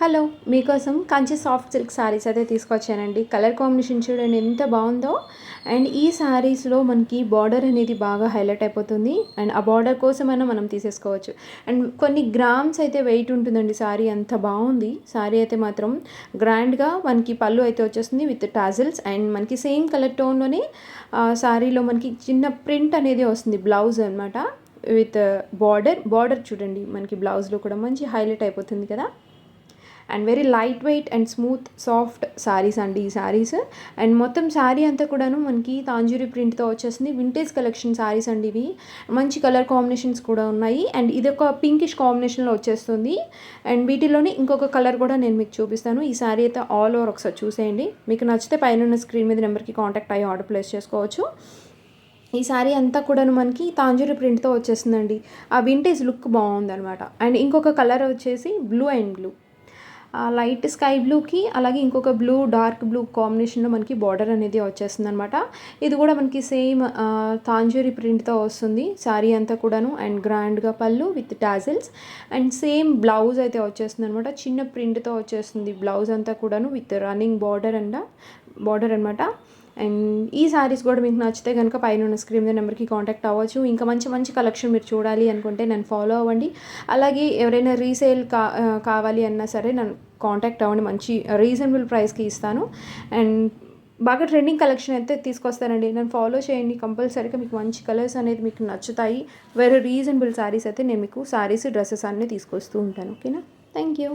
Hello, మీకోసం Kanchi soft silk saris అయితే తీసుకొచ్చానండి. కలర్ కాంబినేషన్ చూడండి ఎంత బాగుందో. అండ్ ఈ శారీస్లో మనకి బార్డర్ అనేది బాగా హైలైట్ అయిపోతుంది. అండ్ ఆ బార్డర్ కోసమైనా మనం తీసేసుకోవచ్చు. అండ్ కొన్ని గ్రామ్స్ అయితే వెయిట్ ఉంటుందండి. శారీ అంత బాగుంది. శారీ అయితే మాత్రం గ్రాండ్గా మనకి పళ్ళు అయితే వచ్చేస్తుంది విత్ టాజిల్స్. అండ్ మనకి సేమ్ కలర్ టోన్లోనే శారీలో మనకి చిన్న ప్రింట్ అనేది వస్తుంది. బ్లౌజ్ అనమాట విత్ బార్డర్ చూడండి, మనకి బ్లౌజ్లో కూడా మంచి హైలైట్ అయిపోతుంది కదా. And very light weight and smooth soft saris అండి ఈ శారీస్. అండ్ మొత్తం శారీ అంతా కూడాను మనకి తాంజూరి ప్రింట్తో వచ్చేసింది. వింటేజ్ కలెక్షన్ శారీస్ అండి ఇవి. మంచి కలర్ కాంబినేషన్స్ కూడా ఉన్నాయి. అండ్ ఇది ఒక పింకిష్ కాంబినేషన్లో వచ్చేస్తుంది. అండ్ వీటిలోనే ఇంకొక కలర్ కూడా నేను మీకు చూపిస్తాను. ఈ శారీ అయితే ఆల్ ఓవర్ ఒకసారి చూసేయండి. మీకు నచ్చితే పైన ఉన్న స్క్రీన్ మీద నెంబర్కి కాంటాక్ట్ అయ్యి ఆర్డర్ ప్లేస్ చేసుకోవచ్చు. ఈ శారీ అంతా కూడాను మనకి తాంజూరి ప్రింట్తో వచ్చేస్తుందండి. ఆ వింటేజ్ లుక్ బాగుందనమాట. అండ్ ఇంకొక కలర్ వచ్చేసి blue and blue, light sky బ్లూకి అలాగే ఇంకొక బ్లూ డార్క్ బ్లూ కాంబినేషన్లో మనకి బార్డర్ అనేది వచ్చేస్తుంది అనమాట. ఇది కూడా మనకి సేమ్ తాంజూరి ప్రింట్తో వస్తుంది శారీ అంతా కూడాను. అండ్ గ్రాండ్గా పళ్ళు with tassels and same blouse అయితే వచ్చేస్తుంది అనమాట. చిన్న ప్రింట్తో వచ్చేస్తుంది బ్లౌజ్ అంతా కూడాను విత్ రన్నింగ్ బార్డర్ అనమాట. అండ్ ఈ శారీస్ కూడా మీకు నచ్చితే కనుక పైన ఉన్న స్క్రీన్ మీద నెంబర్కి కాంటాక్ట్ అవ్వచ్చు. ఇంకా మంచి మంచి కలెక్షన్ మీరు చూడాలి అనుకుంటే నన్ను ఫాలో అవ్వండి. అలాగే ఎవరైనా రీసేల్ కావాలి అన్నా సరే నన్ను కాంటాక్ట్ అవ్వండి. మంచి రీజనబుల్ ప్రైస్కి ఇస్తాను. అండ్ బాగా ట్రెండింగ్ కలెక్షన్ అయితే తీసుకొస్తానండి. నన్ను ఫాలో చేయండి. కంపల్సరీగా మీకు మంచి కలర్స్ అనేది మీకు నచ్చుతాయి. వెరీ రీజనబుల్ శారీస్ అయితే నేను మీకు శారీస్ డ్రెస్సెస్ అన్నీ తీసుకొస్తూ ఉంటాను. ఓకేనా? Thank you.